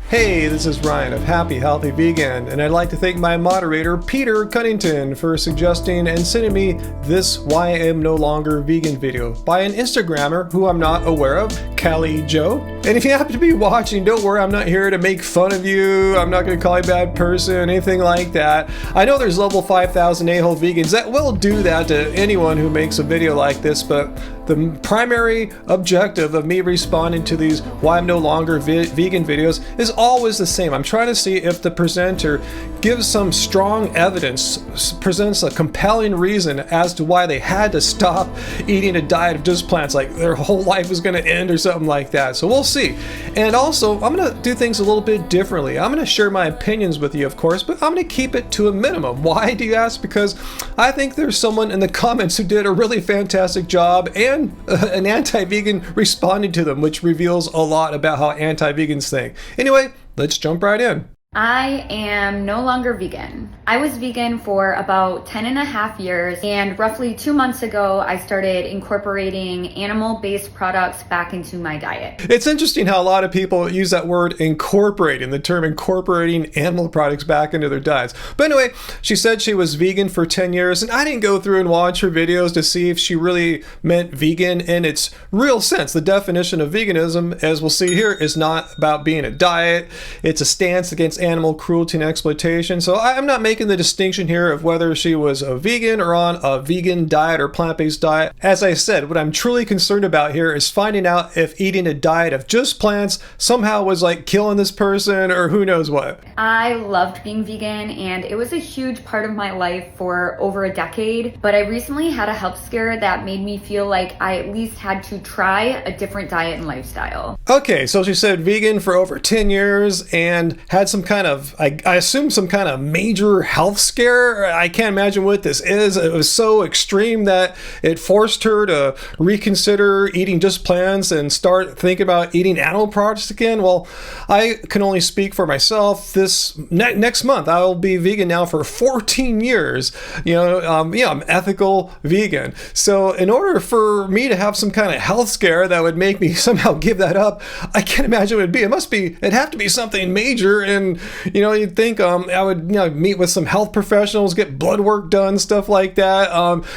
Hey, this is Ryan of Happy Healthy Vegan, and I'd like to thank my moderator, Peter Cunnington, for suggesting and sending me this Why I Am No Longer Vegan video by an Instagrammer who I'm not aware of, Callie Joe. And if you happen to be watching, don't worry, I'm not here to make fun of you. I'm not going to call you a bad person, anything like that. I know there's level 5,000 a-hole vegans that will do that to anyone who makes a video like this, but the primary objective of me responding to these Why I'm No Longer Vegan videos is always the same. I'm trying to see if the presenter gives some strong evidence, presents a compelling reason as to why they had to stop eating a diet of just plants, like their whole life was going to end or something like that. So we'll see. And also, I'm going to do things a little bit differently. I'm going to share my opinions with you, of course, but I'm going to keep it to a minimum. Why, do you ask? Because I think there's someone in the comments who did a really fantastic job, and an anti-vegan responding to them, which reveals a lot about how anti-vegans think. Anyway, let's jump right in. I am no longer vegan. I was vegan for about 10 and a half years, and roughly 2 months ago, I started incorporating animal-based products back into my diet. It's interesting how a lot of people use that word incorporating, the term incorporating animal products back into their diets. But anyway, she said she was vegan for 10 years, and I didn't go through and watch her videos to see if she really meant vegan in its real sense. The definition of veganism, as we'll see here, is not about being a diet. It's a stance against animal cruelty and exploitation. So I'm not making the distinction here of whether she was a vegan or on a vegan diet or plant-based diet. As I said, what I'm truly concerned about here is finding out if eating a diet of just plants somehow was like killing this person or who knows what. I loved being vegan, and it was a huge part of my life for over a decade, but I recently had a health scare that made me feel like I at least had to try a different diet and lifestyle. Okay, so she said vegan for over 10 years and had some kind of, I assume some kind of major health scare. I can't imagine what this is. It was so extreme that it forced her to reconsider eating just plants and start thinking about eating animal products again. Well, I can only speak for myself. This next month, I will be vegan now for 14 years. I'm ethical vegan. So in order for me to have some kind of health scare that would make me somehow give that up, I can't imagine what it'd be. It'd have to be something major. And you'd think I would meet with some health professionals, get blood work done, stuff like that,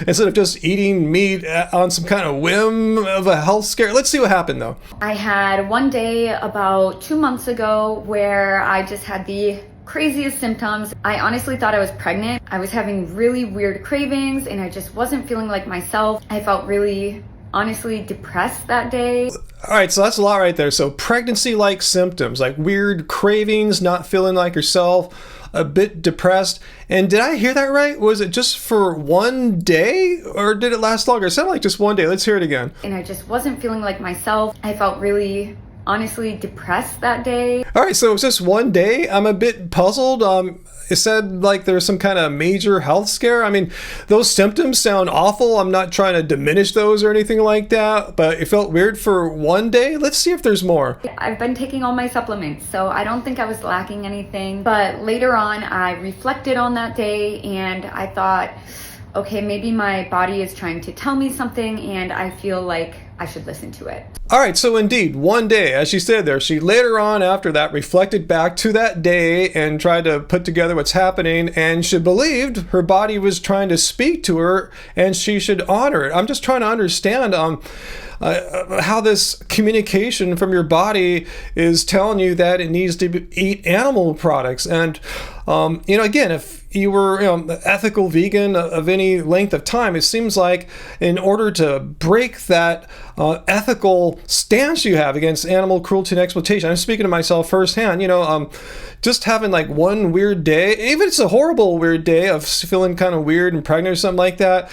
instead of just eating meat on some kind of whim of a health scare. Let's see what happened though. I had one day about 2 months ago where I just had the craziest symptoms. I honestly thought I was pregnant. I was having really weird cravings, and I just wasn't feeling like myself. I felt really, honestly, depressed that day. All right, so that's a lot right there. So pregnancy-like symptoms, like weird cravings, not feeling like yourself, a bit depressed. And did I hear that right? Was it just for one day, or did it last longer? It sounded like just one day. Let's hear it again. And I just wasn't feeling like myself. I felt really, honestly, depressed that day. All right, so it was just one day. I'm a bit puzzled. It said like there was some kind of major health scare. I mean, those symptoms sound awful. I'm not trying to diminish those or anything like that, but it felt weird for one day. Let's see if there's more. I've been taking all my supplements, so I don't think I was lacking anything. But later on, I reflected on that day, and I thought, okay, maybe my body is trying to tell me something, and I feel like I should listen to it. All right, so indeed, one day, as she said there, she later on after that reflected back to that day and tried to put together what's happening, and she believed her body was trying to speak to her and she should honor it. I'm just trying to understand how this communication from your body is telling you that it needs to eat animal products. And again, if you were ethical vegan of any length of time, it seems like in order to break that ethical stance you have against animal cruelty and exploitation, I'm speaking to myself firsthand, just having like one weird day, even if it's a horrible weird day of feeling kind of weird and pregnant or something like that,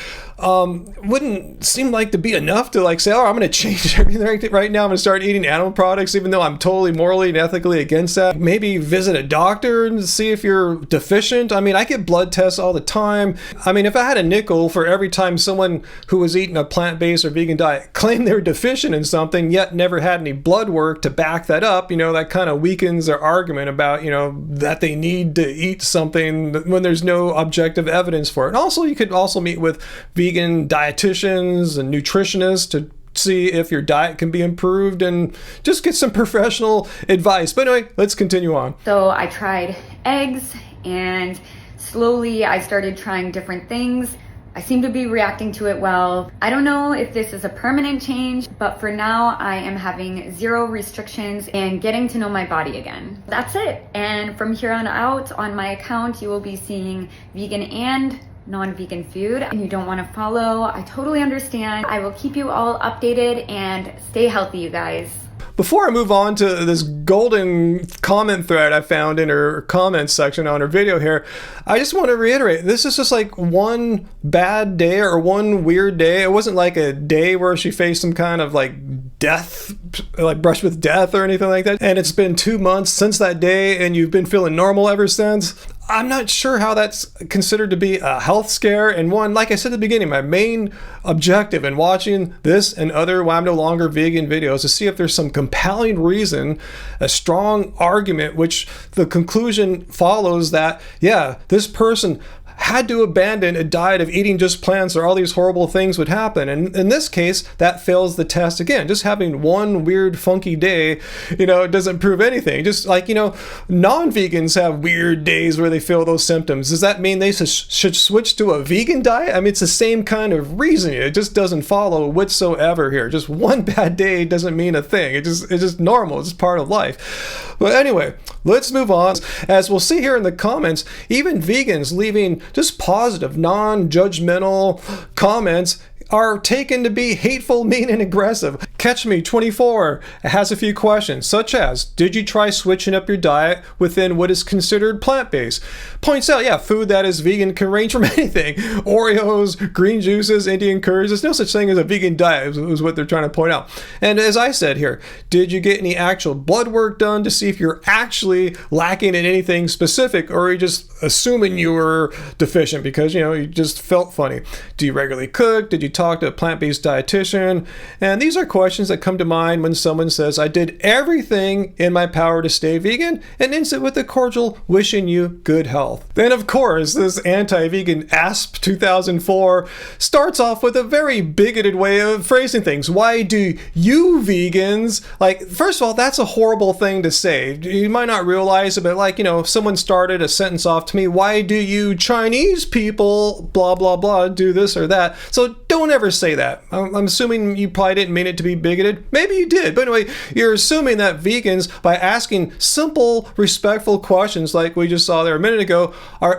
wouldn't seem like to be enough to like say, oh, I'm going to change everything right now. I'm going to start eating animal products, even though I'm totally morally and ethically against that. Maybe visit a doctor and see if you're deficient. I mean, I get blood tests all the time. I mean, if I had a nickel for every time someone who was eating a plant-based or vegan diet claimed they were deficient in something, yet never had any blood work to back that up, that kind of weakens their argument about, that they need to eat something when there's no objective evidence for it. And also, you could also meet with vegan dietitians and nutritionists to see if your diet can be improved and just get some professional advice. But anyway, let's continue on. So I tried eggs, and slowly I started trying different things. I seem to be reacting to it well. I don't know if this is a permanent change, but for now I am having 0 restrictions and getting to know my body again. That's it. And from here on out on my account, you will be seeing vegan and non-vegan food. And you don't want to follow, I totally understand. I will keep you all updated, and stay healthy, you guys. Before I move on to this golden comment thread I found in her comments section on her video here, I just want to reiterate, this is just like one bad day or one weird day. It wasn't like a day where she faced some kind of like death, like brush with death or anything like that. And it's been 2 months since that day and you've been feeling normal ever since. I'm not sure how that's considered to be a health scare. And one, like I said at the beginning, my main objective in watching this and other Why I'm No Longer Vegan videos is to see if there's some compelling reason, a strong argument, which the conclusion follows that, yeah, this person had to abandon a diet of eating just plants or all these horrible things would happen. And in this case, that fails the test again. Just having one weird, funky day, it doesn't prove anything. Just like, non-vegans have weird days where they feel those symptoms. Does that mean they should switch to a vegan diet? I mean, it's the same kind of reasoning. It just doesn't follow whatsoever here. Just one bad day doesn't mean a thing. It's just normal. It's just part of life. But anyway, let's move on. As we'll see here in the comments, even vegans leaving just positive, non-judgmental comments are taken to be hateful, mean, and aggressive. Catch Me 24 has a few questions, such as, did you try switching up your diet within what is considered plant-based? Points out, yeah, food that is vegan can range from anything. Oreos, green juices, Indian curries. There's no such thing as a vegan diet, is what they're trying to point out. And as I said here, did you get any actual blood work done to see if you're actually lacking in anything specific, or are you just assuming you were deficient because, you just felt funny? Do you regularly cook? Did you talk to a plant-based dietitian? And these are questions that come to mind when someone says, I did everything in my power to stay vegan, and ends it with a cordial wishing you good health. Then of course, this anti-vegan ASP 2004 starts off with a very bigoted way of phrasing things. Why do you vegans, first of all, that's a horrible thing to say. You might not realize it, but if someone started a sentence off to me, why do you Chinese people, blah, blah, blah, do this or that? So don't ever say that. I'm assuming you probably didn't mean it to be bigoted. Maybe you did. But anyway, you're assuming that vegans, by asking simple, respectful questions like we just saw there a minute ago,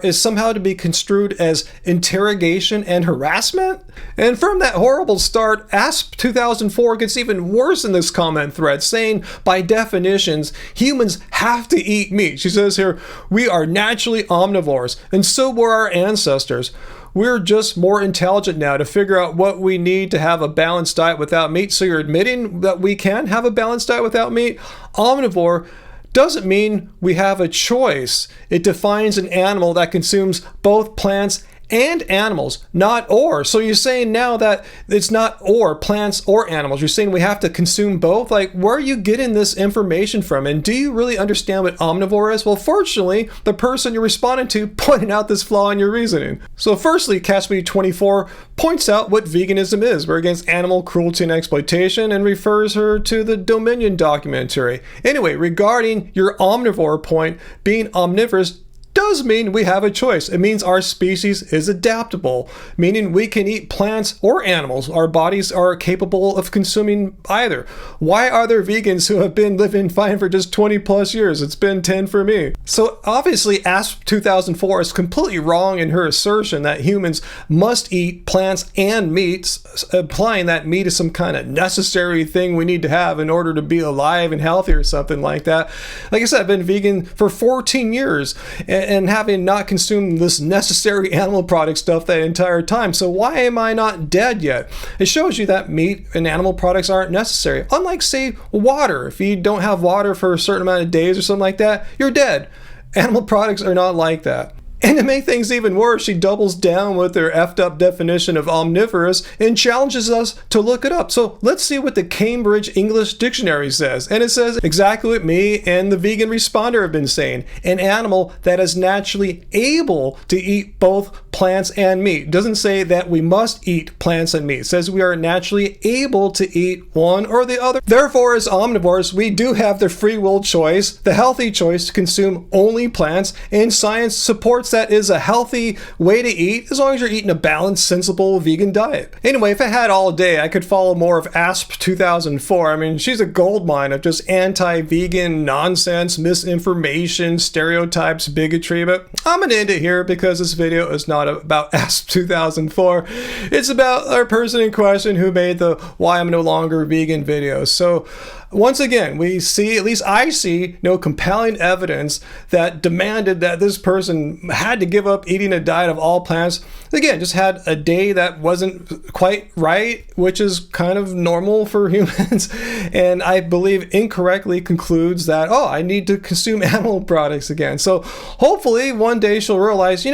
is somehow to be construed as interrogation and harassment? And from that horrible start, ASP 2004 gets even worse in this comment thread, saying, by definitions, humans have to eat meat. She says here, we are naturally omnivores, and so were our ancestors. We're just more intelligent now to figure out what we need to have a balanced diet without meat. So you're admitting that we can have a balanced diet without meat? Omnivore doesn't mean we have a choice. It defines an animal that consumes both plants and animals, not or. So you're saying now that it's not or plants or animals. You're saying we have to consume both? Where are you getting this information from? And do you really understand what omnivore is? Well, fortunately, the person you're responding to pointed out this flaw in your reasoning. So firstly, Cassie 24 points out what veganism is. We're against animal cruelty and exploitation, and refers her to the Dominion documentary. Anyway, regarding your omnivore point, being omnivorous does mean we have a choice. It means our species is adaptable, meaning we can eat plants or animals. Our bodies are capable of consuming either. Why are there vegans who have been living fine for just 20 plus years? It's been 10 for me. So obviously ASP 2004 is completely wrong in her assertion that humans must eat plants and meats, implying that meat is some kind of necessary thing we need to have in order to be alive and healthy or something like that. Like I said, I've been vegan for 14 years. And having not consumed this necessary animal product stuff that entire time. So why am I not dead yet? It shows you that meat and animal products aren't necessary. Unlike, say, water. If you don't have water for a certain amount of days or something like that, you're dead. Animal products are not like that. And to make things even worse, she doubles down with her effed up definition of omnivorous and challenges us to look it up. So let's see what the Cambridge English Dictionary says. And it says exactly what me and the vegan responder have been saying. An animal that is naturally able to eat both plants and meat. It doesn't say that we must eat plants and meat. It says we are naturally able to eat one or the other. Therefore, as omnivores, we do have the free will choice, the healthy choice to consume only plants, and science supports that is a healthy way to eat as long as you're eating a balanced, sensible vegan diet. Anyway, if I had all day, I could follow more of ASP 2004. I mean, she's a goldmine of just anti-vegan nonsense, misinformation, stereotypes, bigotry, but I'm gonna end it here because this video is not about ASP 2004. It's about our person in question who made the why I'm no longer vegan video. So once again, we see, at least I see, no compelling evidence that demanded that this person had to give up eating a diet of all plants. Again, just had a day that wasn't quite right, which is kind of normal for humans. And I believe incorrectly concludes that, oh, I need to consume animal products again. So hopefully one day she'll realize,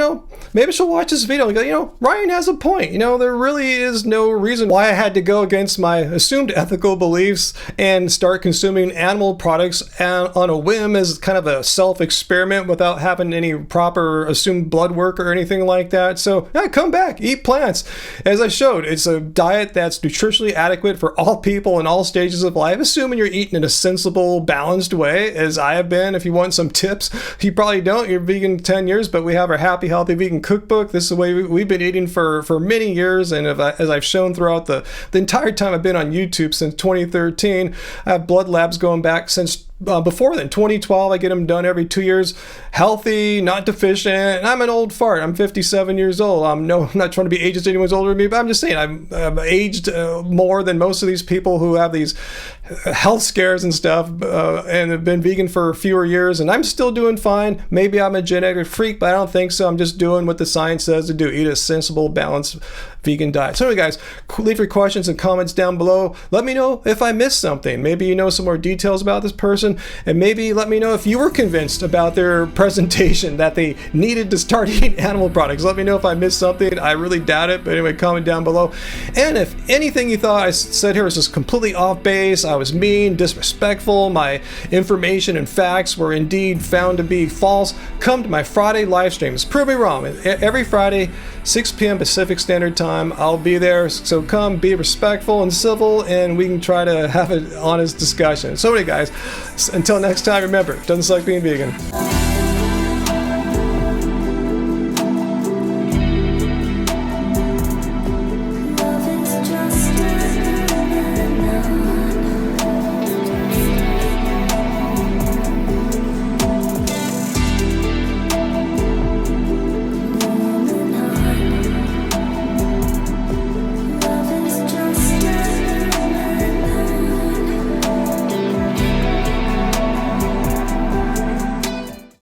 maybe she'll watch this video and go, Ryan has a point. There really is no reason why I had to go against my assumed ethical beliefs and start consuming animal products on a whim as kind of a self-experiment without having any proper assumed blood work or anything like that. So yeah, come back, eat plants. As I showed, it's a diet that's nutritionally adequate for all people in all stages of life, assuming you're eating in a sensible, balanced way, as I have been. If you want some tips, you probably don't. You're vegan 10 years, but we have our Happy Healthy Vegan Cookbook. This is the way we've been eating for many years, and as I've shown throughout the entire time I've been on YouTube since 2013, I have blood labs going back since before then, 2012. I get them done every 2 years. Healthy, not deficient, and I'm an old fart. I'm 57 years old. I'm not trying to be ageist, anyone's older than me, but I'm just saying I'm aged more than most of these people who have these health scares and stuff and have been vegan for fewer years, and I'm still doing fine. Maybe I'm a genetic freak, but I don't think so. I'm just doing what the science says to do. Eat a sensible, balanced vegan diet. So anyway, guys, leave your questions and comments down below. Let me know if I missed something. Maybe you know some more details about this person, and maybe let me know if you were convinced about their presentation that they needed to start eating animal products. Let me know if I missed something. I really doubt it, but anyway, comment down below. And if anything you thought I said here was just completely off base, I was mean, disrespectful, my information and facts were indeed found to be false, come to my Friday live streams. Prove me wrong. Every Friday, 6 p.m. Pacific Standard Time, I'll be there. So come, be respectful and civil, and we can try to have an honest discussion. So anyway, guys, until next time, remember, it doesn't suck being vegan.